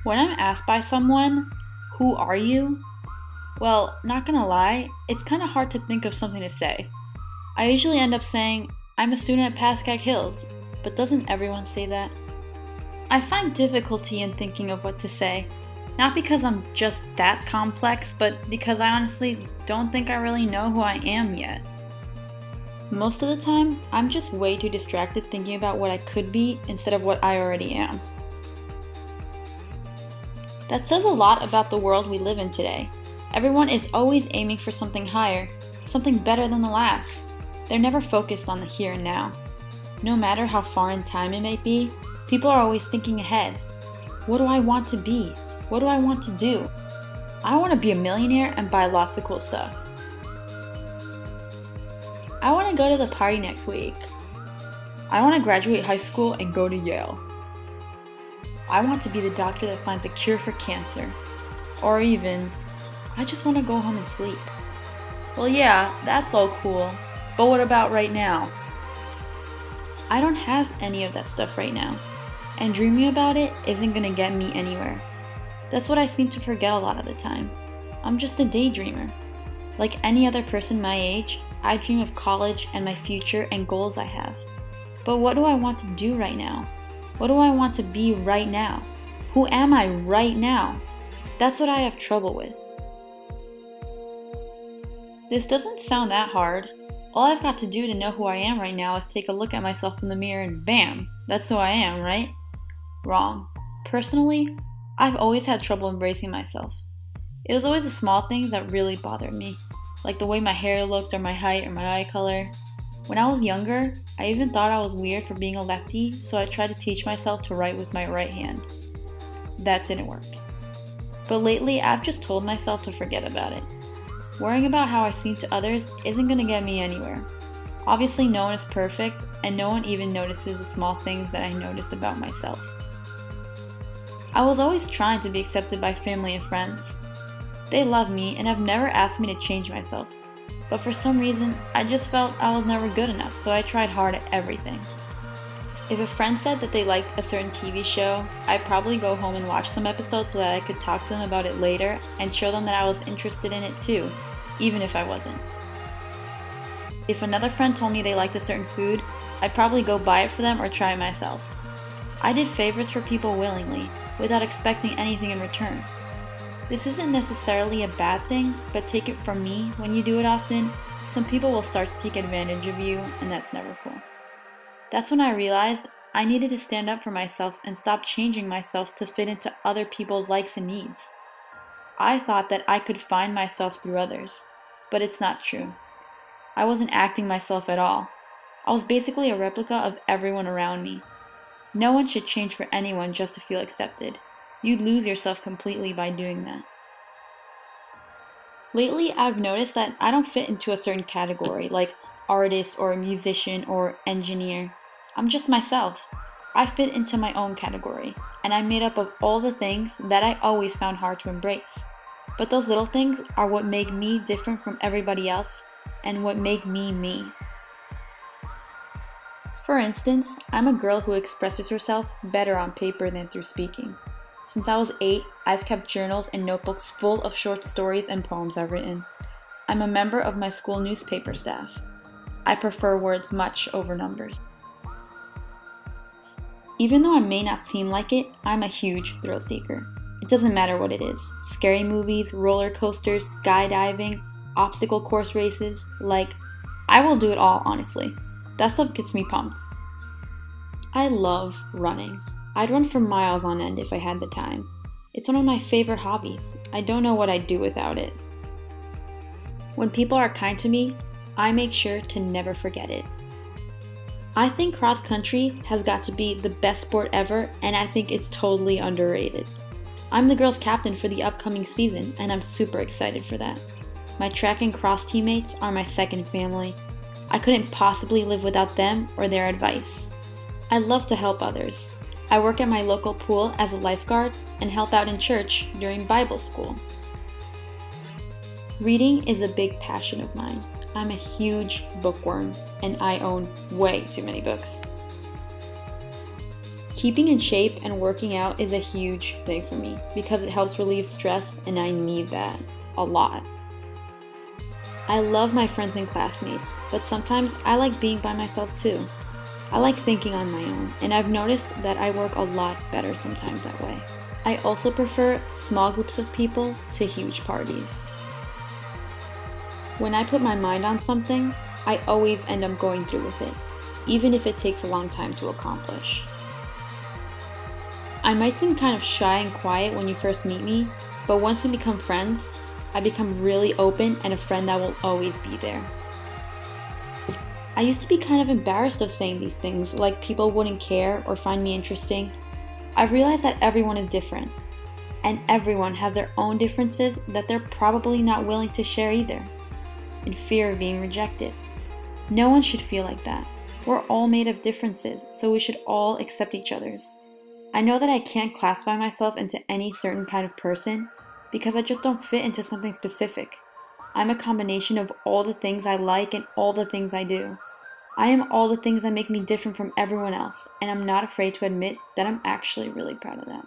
When I'm asked by someone, "Who are you?" Well, not gonna lie, it's kind of hard to think of something to say. I usually end up saying, "I'm a student at Pascack Hills," but doesn't everyone say that? I find difficulty in thinking of what to say, not because I'm just that complex, but because I honestly don't think I really know who I am yet. Most of the time, I'm just way too distracted thinking about what I could be instead of what I already am. That says a lot about the world we live in today. Everyone is always aiming for something higher, something better than the last. They're never focused on the here and now. No matter how far in time it may be, people are always thinking ahead. What do I want to be? What do I want to do? I want to be a millionaire and buy lots of cool stuff. I want to go to the party next week. I want to graduate high school and go to Yale. I want to be the doctor that finds a cure for cancer. Or even, I just want to go home and sleep. Well, yeah, that's all cool, but what about right now? I don't have any of that stuff right now, and dreaming about it isn't gonna get me anywhere. That's what I seem to forget a lot of the time. I'm just a daydreamer. Like any other person my age, I dream of college and my future and goals I have. But what do I want to do right now? What do I want to be right now? Who am I right now? That's what I have trouble with. This doesn't sound that hard. All I've got to do to know who I am right now is take a look at myself in the mirror and bam, that's who I am, right? Wrong. Personally, I've always had trouble embracing myself. It was always the small things that really bothered me, like the way my hair looked or my height or my eye color. When I was younger, I even thought I was weird for being a lefty, so I tried to teach myself to write with my right hand. That didn't work. But lately, I've just told myself to forget about it. Worrying about how I seem to others isn't going to get me anywhere. Obviously, no one is perfect, and no one even notices the small things that I notice about myself. I was always trying to be accepted by family and friends. They love me and have never asked me to change myself. But for some reason, I just felt I was never good enough, so I tried hard at everything. If a friend said that they liked a certain TV show, I'd probably go home and watch some episodes so that I could talk to them about it later and show them that I was interested in it too, even if I wasn't. If another friend told me they liked a certain food, I'd probably go buy it for them or try it myself. I did favors for people willingly, without expecting anything in return. This isn't necessarily a bad thing, but take it from me, when you do it often, some people will start to take advantage of you, and that's never cool. That's when I realized I needed to stand up for myself and stop changing myself to fit into other people's likes and needs. I thought that I could find myself through others, but it's not true. I wasn't acting myself at all. I was basically a replica of everyone around me. No one should change for anyone just to feel accepted. You'd lose yourself completely by doing that. Lately, I've noticed that I don't fit into a certain category, like artist or musician or engineer. I'm just myself. I fit into my own category, and I'm made up of all the things that I always found hard to embrace. But those little things are what make me different from everybody else, and what make me me. For instance, I'm a girl who expresses herself better on paper than through speaking. Since I was 8, I've kept journals and notebooks full of short stories and poems I've written. I'm a member of my school newspaper staff. I prefer words much over numbers. Even though I may not seem like it, I'm a huge thrill seeker. It doesn't matter what it is. Scary movies, roller coasters, skydiving, obstacle course races, I will do it all, honestly. That stuff gets me pumped. I love running. I'd run for miles on end if I had the time. It's one of my favorite hobbies. I don't know what I'd do without it. When people are kind to me, I make sure to never forget it. I think cross country has got to be the best sport ever, and I think it's totally underrated. I'm the girls' captain for the upcoming season, and I'm super excited for that. My track and cross teammates are my second family. I couldn't possibly live without them or their advice. I love to help others. I work at my local pool as a lifeguard and help out in church during Bible school. Reading is a big passion of mine. I'm a huge bookworm, and I own way too many books. Keeping in shape and working out is a huge thing for me because it helps relieve stress, and I need that a lot. I love my friends and classmates, but sometimes I like being by myself too. I like thinking on my own, and I've noticed that I work a lot better sometimes that way. I also prefer small groups of people to huge parties. When I put my mind on something, I always end up going through with it, even if it takes a long time to accomplish. I might seem kind of shy and quiet when you first meet me, but once we become friends, I become really open and a friend that will always be there. I used to be kind of embarrassed of saying these things, like people wouldn't care or find me interesting. I've realized that everyone is different, and everyone has their own differences that they're probably not willing to share either, in fear of being rejected. No one should feel like that. We're all made of differences, so we should all accept each other's. I know that I can't classify myself into any certain kind of person because I just don't fit into something specific. I'm a combination of all the things I like and all the things I do. I am all the things that make me different from everyone else, and I'm not afraid to admit that I'm actually really proud of that.